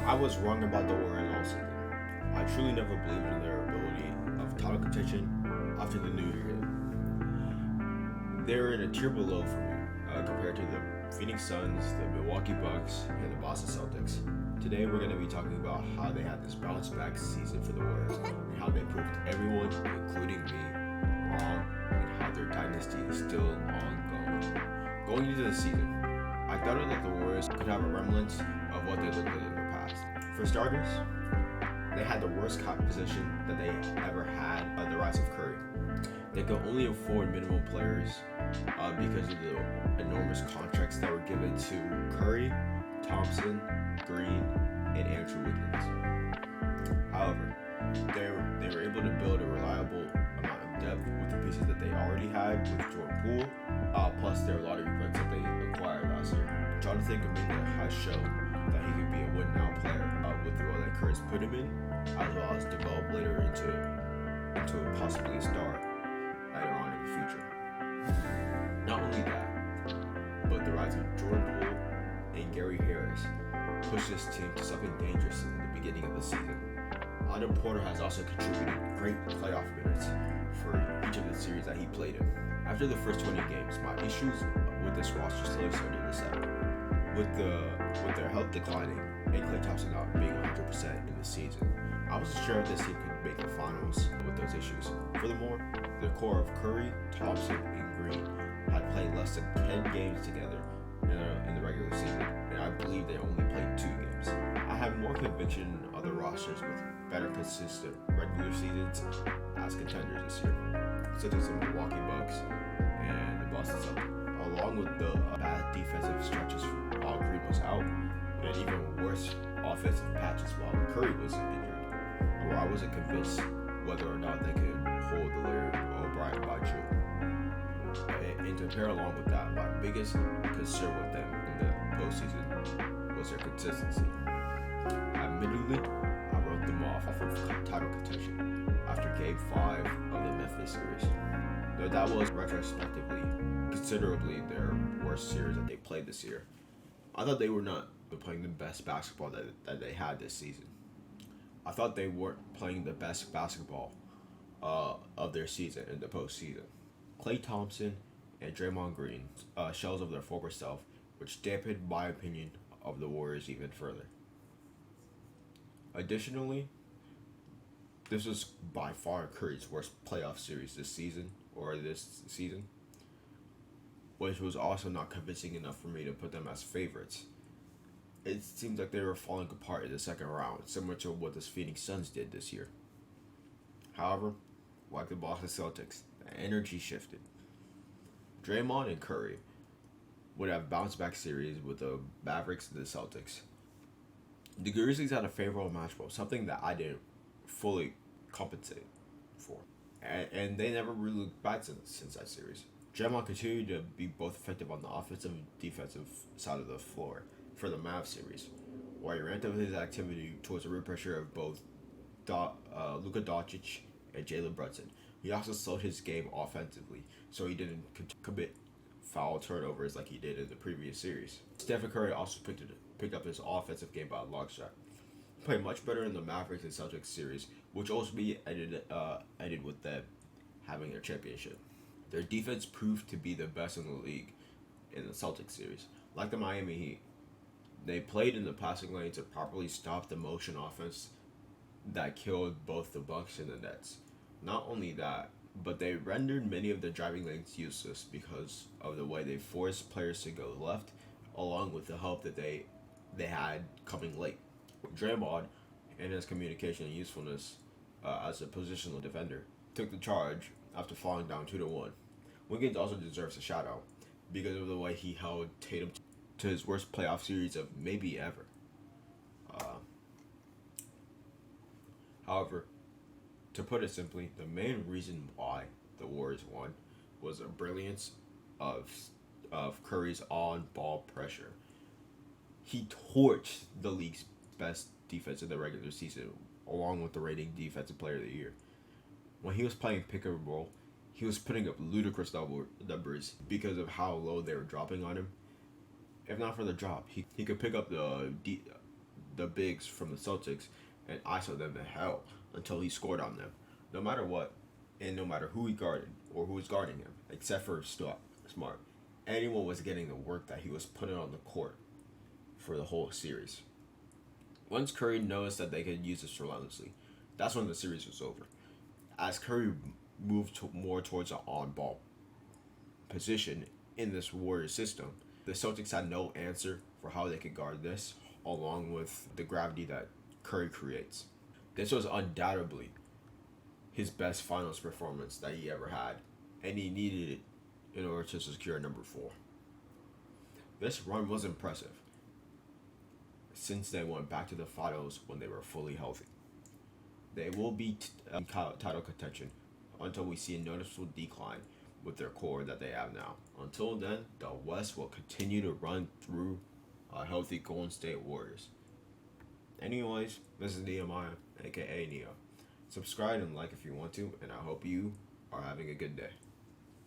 I was wrong about the Warriors all season. I truly never believed in their ability of title contention after the new year. They're in a tier below for me compared to the Phoenix Suns, the Milwaukee Bucks, and the Boston Celtics. Today we're going to be talking about how they had this bounce back season for the Warriors and how they proved everyone, including me, wrong, and how their dynasty is still ongoing. Going into the season, I thought that the Warriors could have a remnants of what they looked like in the past. For starters, they had the worst cap position that they ever had at the rise of Curry. They could only afford minimum players because of the enormous contracts that were given to Curry, Thompson, Green, and Andrew Wiggins. However, they were able to build a reliable amount of depth with the pieces that they already had with Jordan Poole, plus their lottery picks that they acquired last year. Jonathan Kuminga has shown that he could be a win-now player with the role that Curry's put him in, as well as develop later into possibly a star later on in the future. Not only that, but the rise of Jordan Poole and Gary Harris pushed this team to something dangerous in the beginning of the season. Otto Porter has also contributed great playoff minutes for each of the series that he played in. After the first 20 games, my issues with this roster slowly started to set in. With their health declining and Klay Thompson not being 100% in the season, I wasn't sure if this team could make the finals with those issues. Furthermore, the core of Curry, Thompson, and Green had played less than 10 games together in the regular season, and I believe they only played 2 games. I have more conviction in other rosters with better consistent regular seasons as contenders this year, such as the Milwaukee Bucks and the Boston Celtics, along with the bad defensive stretches while Green was out, and even worse offensive patches while Curry was injured, where I wasn't convinced whether or not they could hold the Larry O'Brien by June. And to pair along with that, my biggest concern with them in the postseason was their consistency. Admittedly, I wrote them off from title contention after Game 5 of the Memphis series, though that was retrospectively considerably their worst series that they played this year. I thought they were not playing the best basketball that they had this season. I thought they weren't playing the best basketball of their season in the postseason. Klay Thompson and Draymond Green, shells of their former self, which dampened my opinion of the Warriors even further. Additionally, this was by far Curry's worst playoff series this season, which was also not convincing enough for me to put them as favorites. It seems like they were falling apart in the second round, similar to what the Phoenix Suns did this year. However, like the Boston Celtics, the energy shifted. Draymond and Curry would have bounced back series with the Mavericks and the Celtics. The Grizzlies had a favorable matchup, something that I didn't fully compensate for. And they never really looked back since that series. Draymond continued to be both effective on the offensive and defensive side of the floor for the Mavs series, while he ramped up his activity towards the rim pressure of both Luka Doncic and Jalen Brunson. He also slowed his game offensively, so he didn't commit foul turnovers like he did in the previous series. Stephen Curry also picked up his offensive game by a long shot. He played much better in the Mavericks and Celtics series, which ultimately ended with them having their championship. Their defense proved to be the best in the league in the Celtics series. Like the Miami Heat, they played in the passing lane to properly stop the motion offense that killed both the Bucks and the Nets. Not only that, but they rendered many of the driving lanes useless because of the way they forced players to go left, along with the help that they had coming late. Draymond, and his communication and usefulness as a positional defender, took the charge after falling down 2-1. Wiggins also deserves a shout out because of the way he held Tatum to his worst playoff series of maybe ever. However, to put it simply, the main reason why the Warriors won was the brilliance of Curry's on-ball pressure. He torched the league's best defense in the regular season, along with the reigning defensive player of the year. When he was playing pick and roll, he was putting up ludicrous numbers because of how low they were dropping on him. If not for the drop, he could pick up the the bigs from the Celtics and ISO them to hell until he scored on them, no matter what, and no matter who he guarded or who was guarding him, except for Smart. Anyone was getting the work that he was putting on the court for the whole series. Once Curry noticed that they could use this relentlessly, that's when the series was over. As Curry moved more towards an on-ball position in this Warriors system, the Celtics had no answer for how they could guard this, along with the gravity that Curry creates. This was undoubtedly his best finals performance that he ever had, and he needed it in order to secure number 4. This run was impressive, since they went back to the finals when they were fully healthy. They will be title contention until we see a noticeable decline with their core that they have now. Until then, the West will continue to run through a healthy Golden State Warriors. Anyways, this is Nehemiah, aka Neo. Subscribe and like if you want to, and I hope you are having a good day.